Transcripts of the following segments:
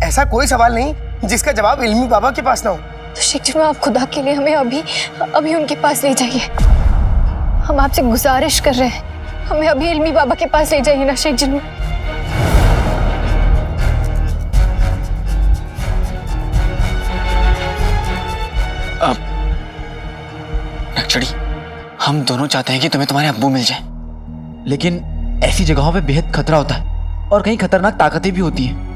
ऐसा कोई सवाल नहीं जिसका जवाब इल्मी बाबा के पास ना हो। तो शेख जिन्नू, आप खुदा के लिए हमें अभी उनके पास ले जाइए। हम आपसे गुजारिश कर रहे हैं, हमें अभी इल्मी बाबा के पास ले जाइए ना शेख जिन्नू। नक्चड़ी, हम दोनों चाहते हैं कि तुम्हें तुम्हारे अब्बू मिल जाए, लेकिन ऐसी जगहों पे बेहद खतरा होता है और कई खतरनाक ताकतें भी होती हैं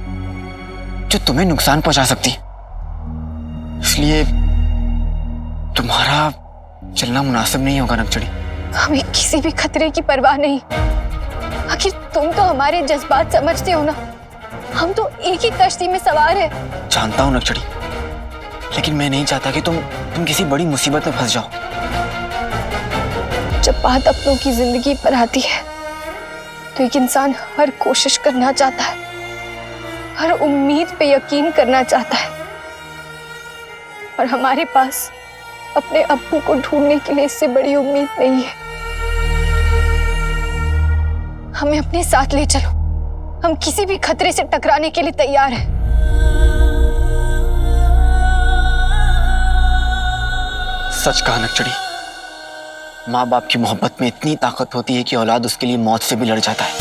जो तुम्हें नुकसान पहुंचा सकती हैं। इसलिए तुम्हारा चलना मुनासिब नहीं होगा नक्चड़ी। हमें किसी भी खतरे की परवाह नहीं। आखिर तुम तो हमारे जज्बात समझते हो ना। हम तो एक ही कश्ती में सवार है। जानता हूं नक्चड़ी, लेकिन मैं नहीं चाहता कि तुम किसी बड़ी मुसीबत में फंस जाओ। जब बात अपनों की जिंदगी पर आती है तो एक इंसान हर कोशिश करना चाहता है, हर उम्मीद पे यकीन करना चाहता है, और हमारे पास अपने अब्बू को ढूंढने के लिए इससे बड़ी उम्मीद नहीं है। हमें अपने साथ ले चलो, हम किसी भी खतरे से टकराने के लिए तैयार हैं। सच कहा नक्चड़ी, माँ बाप की मोहब्बत में इतनी ताकत होती है कि औलाद उसके लिए मौत से भी लड़ जाता है।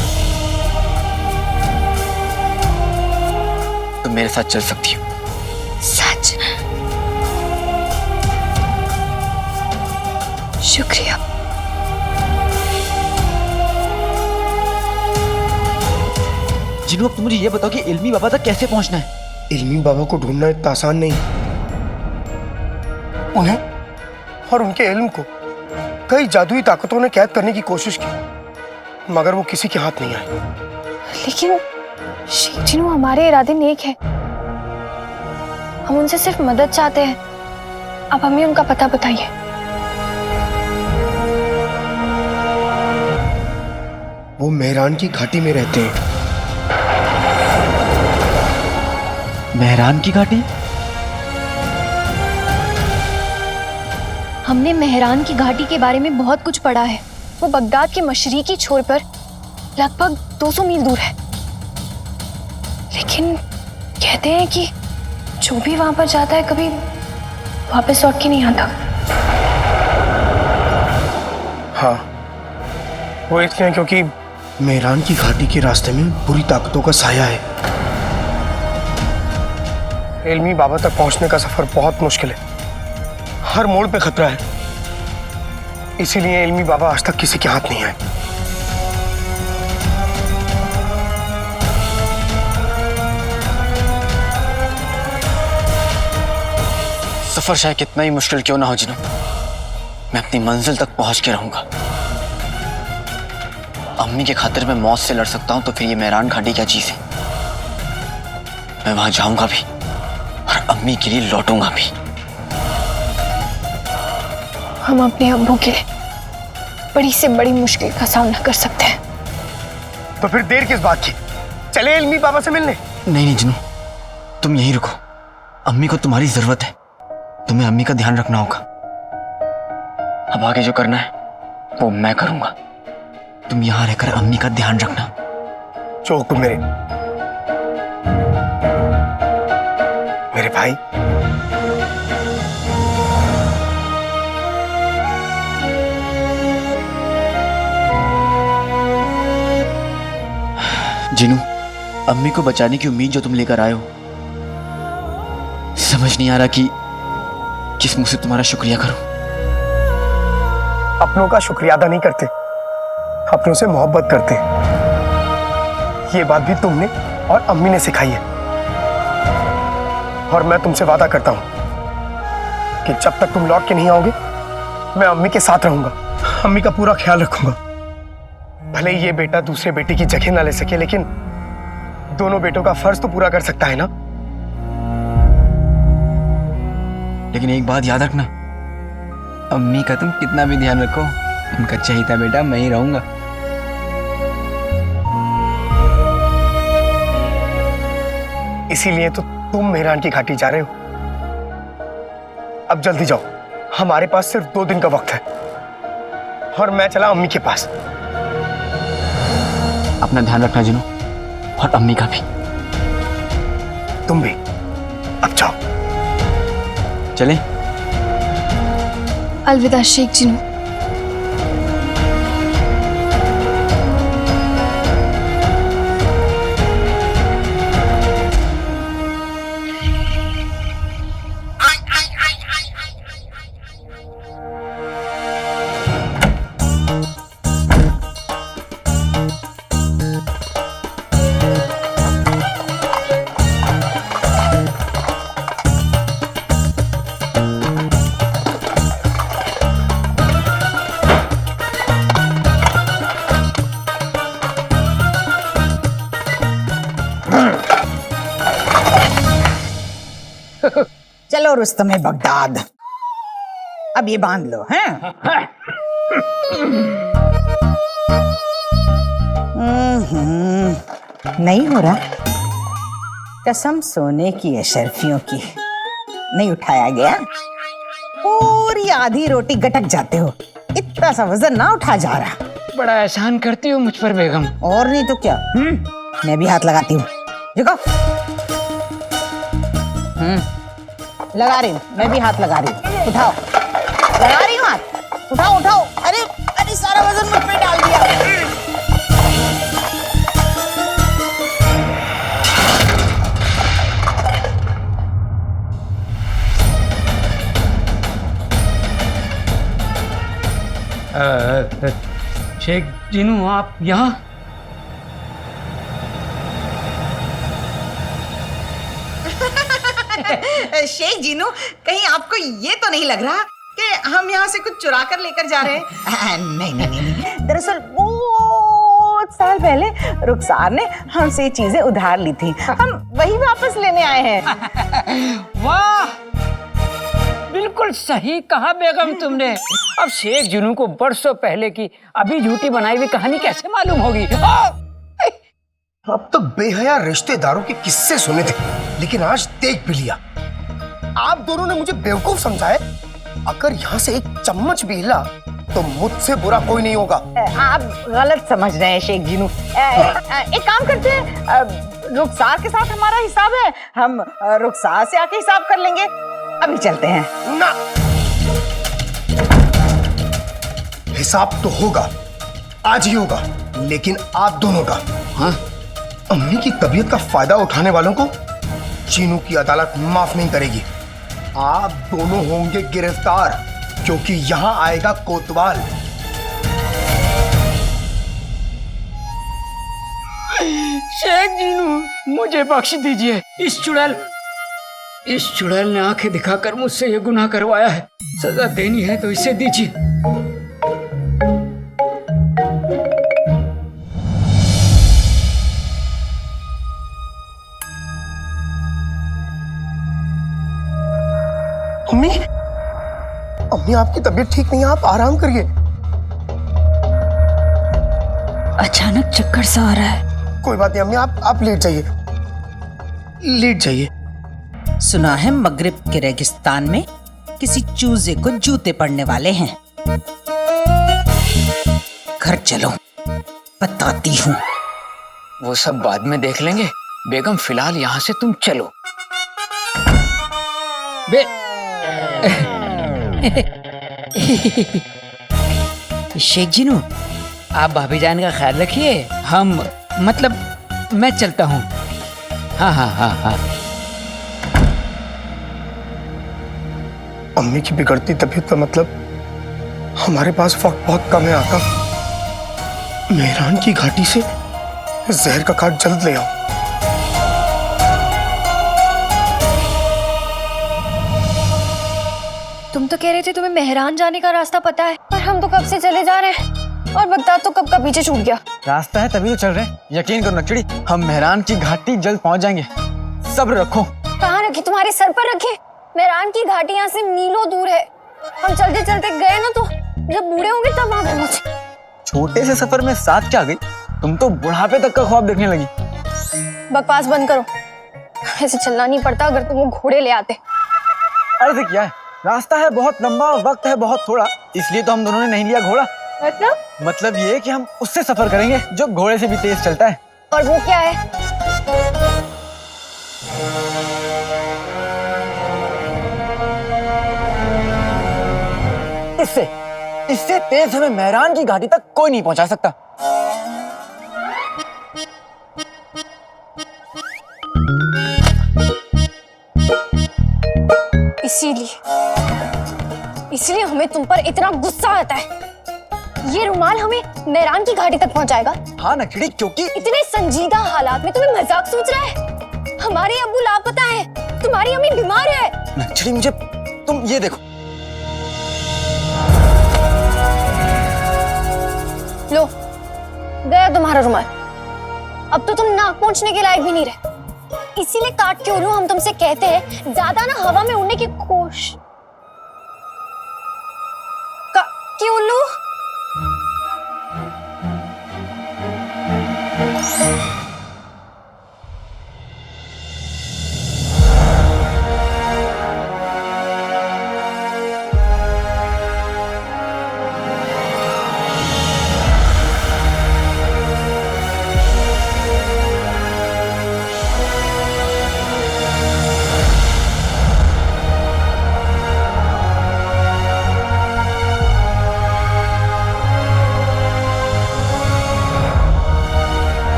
तुम मेरे साथ चल सकती हो। सच? शुक्रिया। जिन्नू, अब तुम मुझे ये बताओ कि इल्मी बाबा तक कैसे पहुंचना है? इल्मी बाबा को ढूंढना इतना आसान नहीं। उन्हें और उनके इल्म को कई जादुई ताकतों ने कैद करने की कोशिश की, मगर वो किसी के हाथ नहीं आए। लेकिन शेख जिन्नू, हमारे इरादे नेक हैं। हम उनसे सिर्फ मदद चाहते हैं। अब हमें उनका पता बताइए। वो मेहरान की घाटी में रहते हैं। मेहरान की घाटी? हमने मेहरान की घाटी के बारे में बहुत कुछ पढ़ा है। वो बगदाद के मशरिकी छोर पर लगभग 200 मील दूर है। लेकिन कहते हैं कि जो भी वहां पर जाता है कभी वापस लौट के नहीं आता। हाँ, वो इसलिए क्योंकि मेहरान की घाटी के रास्ते में बुरी ताकतों का साया है। इल्मी बाबा तक पहुंचने का सफर बहुत मुश्किल है, हर मोड़ पे खतरा है। इसीलिए इल्मी बाबा आज तक किसी के हाथ नहीं आए। सफर चाहे कितना ही मुश्किल क्यों ना हो जिन्नू, मैं अपनी मंजिल तक पहुंच के रहूंगा। अम्मी के खातिर मैं मौत से लड़ सकता हूं, तो फिर ये मेहरान घाटी क्या चीज है? मैं वहां जाऊंगा भी और अम्मी के लिए लौटूंगा भी। हम अपने अब्बू के लिए बड़ी से बड़ी मुश्किल का सामना कर सकते हैं। तो फिर देर किस बात की? चले इल्मी बाबा से मिलने। नहीं जिन्नू, तुम यहीं रुको। अम्मी को तुम्हारी जरूरत है, तुम्हें अम्मी का ध्यान रखना होगा। अब आगे जो करना है वो मैं करूंगा, तुम यहां रहकर अम्मी का ध्यान रखना। जो हुक्म मेरे भाई। जिनू, अम्मी को बचाने की उम्मीद जो तुम लेकर आए हो, समझ नहीं आ रहा कि किस मुंह से तुम्हारा शुक्रिया करूं। अपनों का शुक्रिया अदा नहीं करते, अपनों से मोहब्बत करते हैं। ये बात भी तुमने और अम्मी ने सिखाई है। और मैं तुमसे वादा करता हूं कि जब तक तुम लौट के नहीं आओगे, मैं अम्मी के साथ रहूंगा, अम्मी का पूरा ख्याल रखूंगा। भले ही ये बेटा दूसरे बेटे की जगह ना ले सके, लेकिन दोनों बेटों का फर्ज तो पूरा कर सकता है ना। लेकिन एक बात याद रखना, अम्मी का तुम कितना भी ध्यान रखो, उनका चहेता बेटा मैं ही रहूंगा। इसीलिए तो तुम मेहरान की घाटी जा रहे हो। अब जल्दी जाओ, हमारे पास सिर्फ 2 दिन का वक्त है, और मैं चला अम्मी के पास। अपना ध्यान रखना जिनू, और अम्मी का भी। तुम भी। अब जाओ। चलें? अलविदा शेख जिनू। चलो रुस्तमे बगदाद, अब ये बांध लो हैं। नहीं हो रहा, कसम सोने की अशरफियों की, नहीं उठाया गया। पूरी आधी रोटी गटक जाते हो, इतना सा वजन ना उठा जा रहा। बड़ा एहसान करती हो मुझ पर बेगम। और नहीं तो क्या। मैं भी हाथ लगाती हूँ, देखो। लगा रही हूँ, मैं भी हाथ लगा रही हूँ। उठाओ, लगा रही हूँ हाथ, उठाओ उठाओ। अरे अरे सारा वजन मुझ पे डाल दिया। शेख जिनू, आप यहाँ? शेख जीनू, कहीं आपको ये तो नहीं लग रहा कि हम यहाँ से कुछ चुरा कर लेकर जा रहे हैं? नहीं नहीं नहीं, नहीं। दरअसल बहुत साल पहले रुखसार ने हमसे ये चीजें उधार ली थी, हम वही वापस लेने आए हैं। वाह, बिल्कुल सही कहा बेगम तुमने। अब शेख जिनू को बरसों पहले की अभी झूठी बनाई हुई कहानी कैसे मालूम होगी? अब तक बेहया रिश्तेदारों के किस्से सुने थे, लेकिन आज देख भी लिया। आप दोनों ने मुझे बेवकूफ समझा है। अगर यहाँ से एक चम्मच भी हिला तो मुझसे बुरा कोई नहीं होगा। आप गलत समझ रहे हैं शेख जीनू। एक काम करते हैं, रुखसार के साथ हमारा हिसाब है, हम रुखसार से आके हिसाब कर लेंगे। अभी चलते हैं ना। हिसाब तो होगा, आज ही होगा, लेकिन आप दोनों का। हाँ? अम्मी की तबीयत का फायदा उठाने वालों को चीनू की अदालत माफ नहीं करेगी। आप दोनों होंगे गिरफ्तार, क्योंकि यहां आएगा कोतवाल। शेख जिनू, मुझे बख्श दीजिए। इस चुड़ैल ने आंखें दिखाकर मुझसे ये गुनाह करवाया है। सजा देनी है तो इसे दीजिए। अम्मी, अम्मी आपकी तबीयत ठीक नहीं है, आप आराम करिए। अचानक चक्कर सा आ रहा है। कोई बात नहीं अम्मी, आप लेट जाइए, लेट जाइए। सुना है मगरिब के रेगिस्तान में किसी चूजे को जूते पड़ने वाले हैं। घर चलो, बताती हूँ। वो सब बाद में देख लेंगे बेगम, फिलहाल यहाँ से तुम चलो। शेख जिनू, आप भाभी जान का ख्याल रखिए। मैं चलता हूँ। हाँ हाँ हाँ हाँ। अम्मी की बिगड़ती तबीयत का मतलब हमारे पास वक्त बहुत कम है आका। मेहरान की घाटी से जहर का काट जल्द ले आओ। तुम तो कह रहे थे तुम्हें मेहरान जाने का रास्ता पता है, पर हम तो कब से चले जा रहे हैं और बगदाद तो कब का पीछे छूट गया। रास्ता है तभी तो चल रहे हैं। यकीन करो नक्चड़ी, हम मेहरान की घाटी जल्द पहुंच जाएंगे। सब्र रखो। कहाँ रखी? तुम्हारे सर पर रखे। मेहरान की घाटी यहाँ से मीलों दूर है। हम चलते चलते गए ना तो जब बूढ़े होंगे तब वहां पहुंचे। छोटे से सफर में साथ क्या गई? तुम तो बुढ़ापे तक का ख्वाब देखने लगी। बकवास बंद करो। ऐसे चलना नहीं पड़ता अगर तुम वो घोड़े ले आते। अर्थ क्या है, रास्ता है बहुत लंबा और वक्त है बहुत थोड़ा, इसलिए तो हम दोनों ने नहीं लिया घोड़ा। मतलब ये कि हम उससे सफर करेंगे जो घोड़े से भी तेज चलता है। और वो क्या है? इससे तेज हमें मेहरान की घाटी तक कोई नहीं पहुंचा सकता। इसीलिए हमें तुम पर इतना गुस्सा आता है। ये रुमाल हमें मेहरान की घाटी तक पहुंचाएगा। हाँ नक्शड़ी, क्योंकि इतने संजीदा हालात में तुम्हें मजाक सोच रहा है? हमारे अब्बू लापता है, तुम्हारी अम्मी बीमार है। नक्शड़ी मुझे तुम ये देखो। लो, गया तुम्हारा रुमाल। अब तो तुम नाक पहुंचने के लायक भी नहीं रहे। इसीलिए काट के उल्लू हम तुमसे कहते हैं ज्यादा ना हवा में उड़ने की कोशिश। कि उल्लू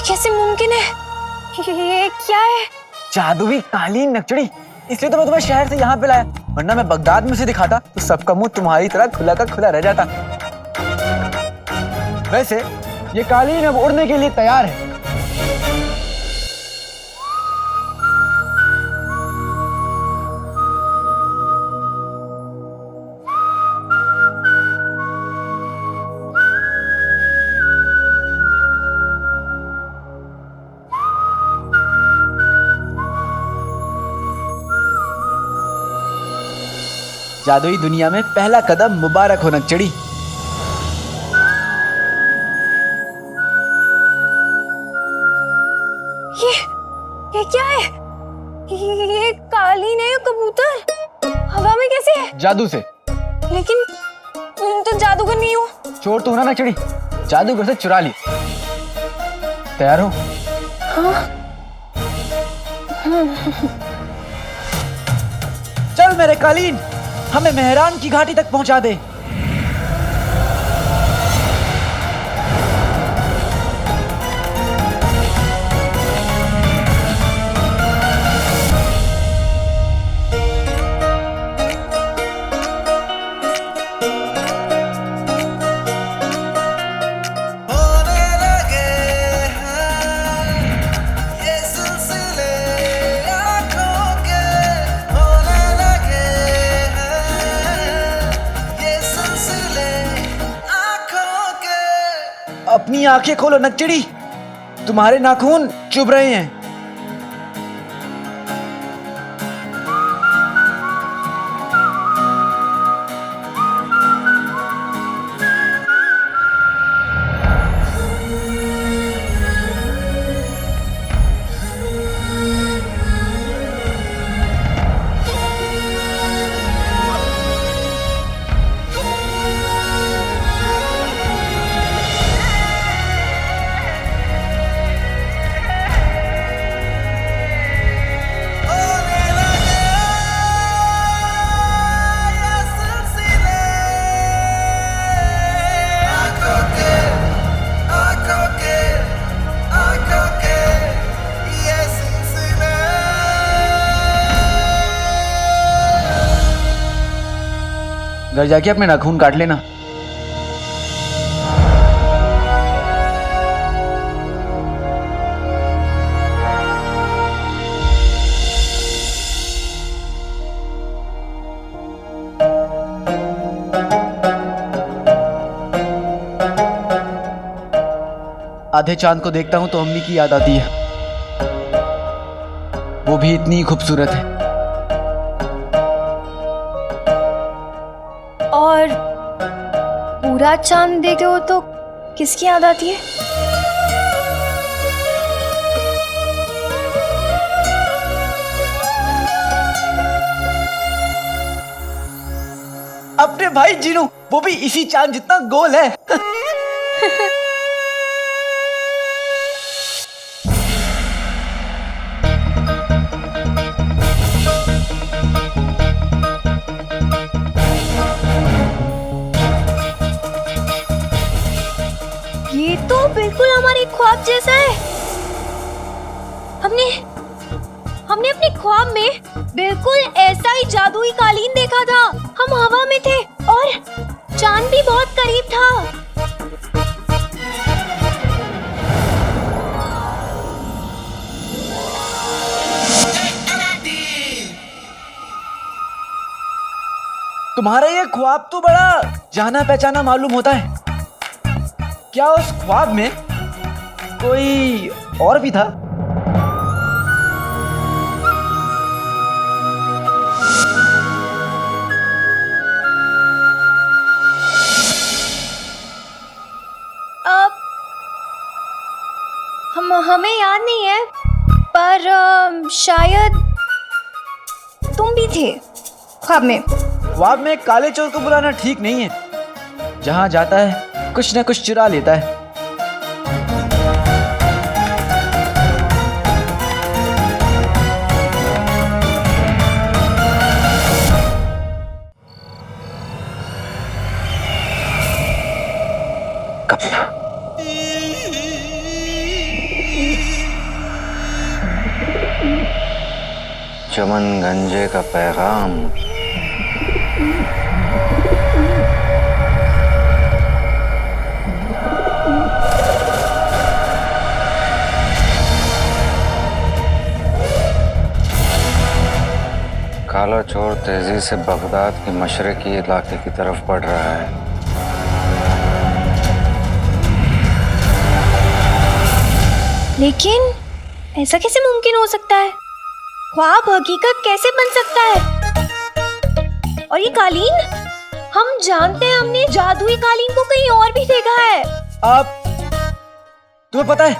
कैसे मुमकिन है? ये क्या है? जादुई कालीन नक्शड़ी, इसलिए तो मैं तुम्हें शहर से यहाँ पे लाया, वरना मैं बगदाद में से दिखाता तो सबका मुंह तुम्हारी तरह खुला का खुला रह जाता। वैसे ये कालीन अब उड़ने के लिए तैयार है। जादुई दुनिया में पहला कदम मुबारक हो नक्शड़ी। ये क्या है? ये कालीन है या कबूतर? हवा में कैसे है? जादू से। लेकिन तुम तो जादूगर नहीं हो। चोर तो हो ना नक्शड़ी, जादूगर से चुरा ली। तैयार हो? हाँ। चल मेरे कालीन, हमें मेहरान की घाटी तक पहुंचा दे। अपनी आंखें खोलो नक्शड़ी, तुम्हारे नाखून चुभ रहे हैं। घर जाके अपने नाखून काट लेना। आधे चांद को देखता हूं तो अम्मी की याद आती है, वो भी इतनी खूबसूरत है। और पूरा चांद देखते हो तो किसकी याद आती है? अपने भाई जीनू, वो भी इसी चांद जितना गोल है। ये तो बिल्कुल हमारे ख्वाब जैसा है। हमने अपने ख्वाब में बिल्कुल ऐसा ही जादुई कालीन देखा था। हम हवा में थे और चांद भी बहुत करीब था। तुम्हारा ये ख्वाब तो बड़ा जाना पहचाना मालूम होता है। क्या उस ख्वाब में कोई और भी था? हमें याद नहीं है, पर शायद तुम भी थे ख्वाब में। ख्वाब में काले चोर को बुलाना ठीक नहीं है। जहां जाता है कुछ ना कुछ चुरा लेता है। चमन गंजे का पैगाम। काला चोर तेजी से बगदाद के मशरकी इलाके की तरफ बढ़ रहा है। लेकिन ऐसा कैसे मुमकिन हो सकता है? ख्वाब हकीकत कैसे बन सकता है? और ये कालीन, हम जानते हैं हमने जादुई कालीन को कहीं और भी देखा है। आप, तुम्हें पता है,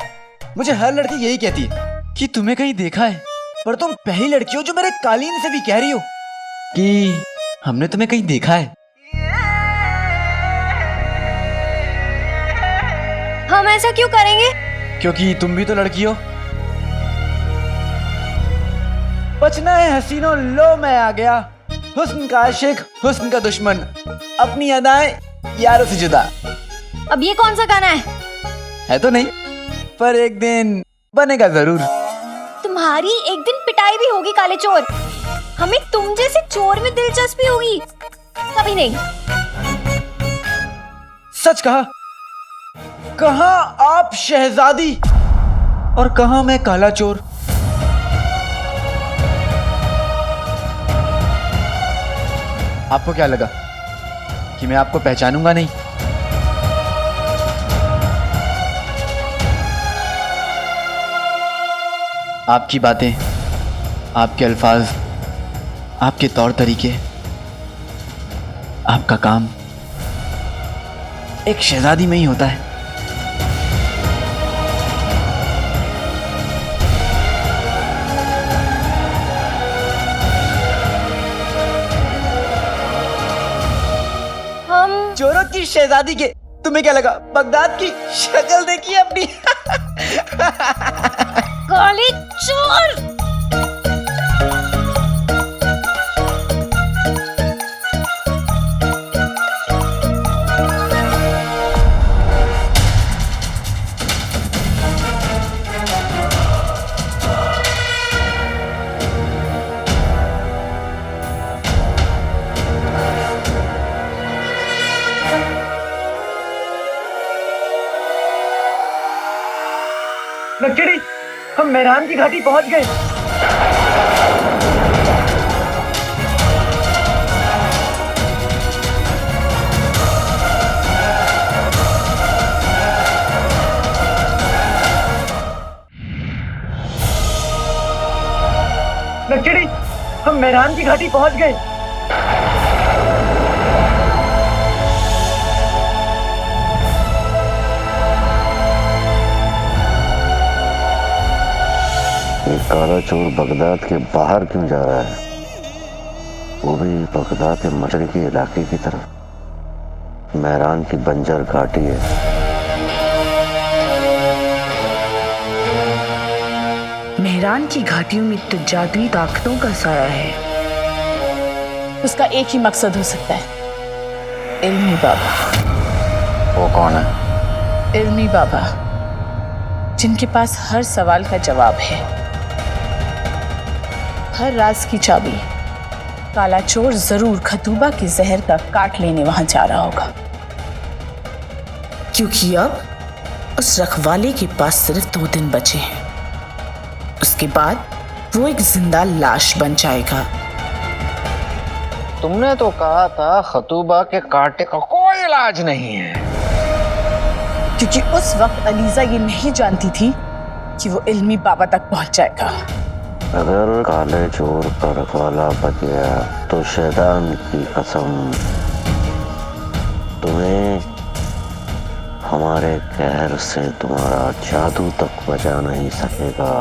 मुझे हर लड़की यही कहती है कि तुम्हें कहीं देखा है, पर तुम पहली लड़की हो जो मेरे कालीन से भी कह रही हो कि हमने तुम्हें कहीं देखा है। हम ऐसा क्यों करेंगे? क्योंकि तुम भी तो लड़की हो। बचना है हसीनों, लो मैं आ गया। हुस्न का आशिक, हुस्न का दुश्मन, अपनी अदाएं यारों से जुदा। अब ये कौन सा गाना है तो नहीं, पर एक दिन बनेगा जरूर। तुम्हारी एक दिन पिटाई भी होगी काले चोर। हमें तुम जैसे चोर में दिलचस्पी होगी? कभी नहीं। सच कहा। कहाँ आप शहजादी और कहाँ मैं काला चोर। आपको क्या लगा कि मैं आपको पहचानूंगा नहीं? आपकी बातें, आपके अल्फाज, आपके तौर तरीके, आपका काम एक शहजादी में ही होता है। चोरों की शहजादी के तुम्हें क्या लगा? बगदाद की शक्ल देखी है अपनी? काले चोर! नक्चड़ी, हम मेहरान की घाटी पहुंच गए। नक्चड़ी, हम मेहरान की घाटी पहुंच गए। काला चोर बगदाद के बाहर क्यों जा रहा है? वो भी बगदाद के मशरकी इलाके की तरफ। मेहरान की बंजर घाटी है। मेहरान की घाटियों में तो जादुई ताकतों का साया है। उसका एक ही मकसद हो सकता है, इल्मी बाबा। वो कौन है? इल्मी बाबा, जिनके पास हर सवाल का जवाब है, हर राज की चाबी, काला चोर जरूर खतूबा के जहर का काट लेने वहां जा रहा होगा, क्योंकि अब उस रखवाले के पास सिर्फ 2 दिन बचे हैं। उसके बाद वो एक जिंदा लाश बन जाएगा। तुमने तो कहा था खतूबा के कांटे का कोई इलाज नहीं है। क्योंकि उस वक्त अलीजा ये नहीं जानती थी कि वो इल्मी बाबा तक पहुंच जाएगा। अगर काले चोर का रखवाला बच गया तो शैतान की कसम, तुम्हें हमारे कहर से तुम्हारा जादू तक बचा नहीं सकेगा।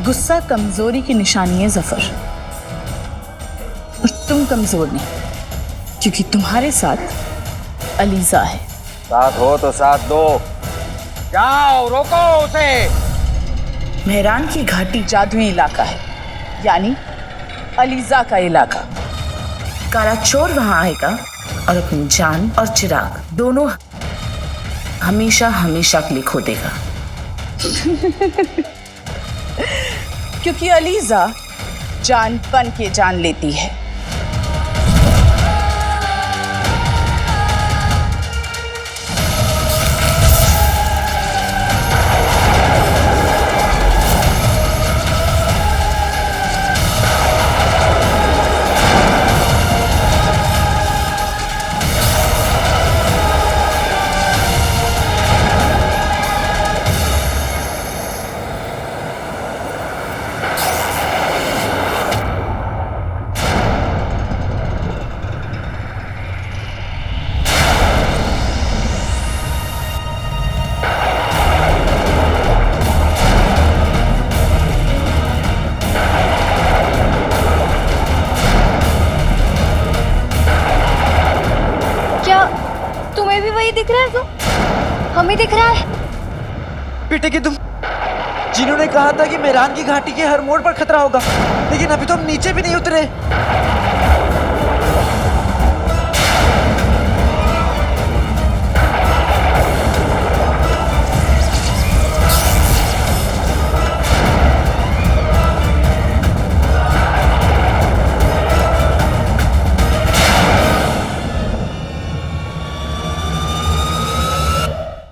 गुस्सा कमजोरी की निशानी है जफर, और तुम कमजोर नहीं, क्योंकि तुम्हारे साथ अलीजा है। साथ हो तो साथ दो, जाओ रोको उसे। मेहरान की घाटी जादुई इलाका है, यानी अलीजा का इलाका। काला चोर वहां आएगा और अपनी जान और चिराग दोनों हमेशा हमेशा के लिए खो देगा। क्योंकि अलीजा जान बन के जान लेती है। तुम्हें भी वही दिख रहा है? तो हमें दिख रहा है। बेटे की तुम, जिन्होंने कहा था कि मेहरान की घाटी के हर मोड़ पर खतरा होगा, लेकिन अभी तो हम नीचे भी नहीं उतरे।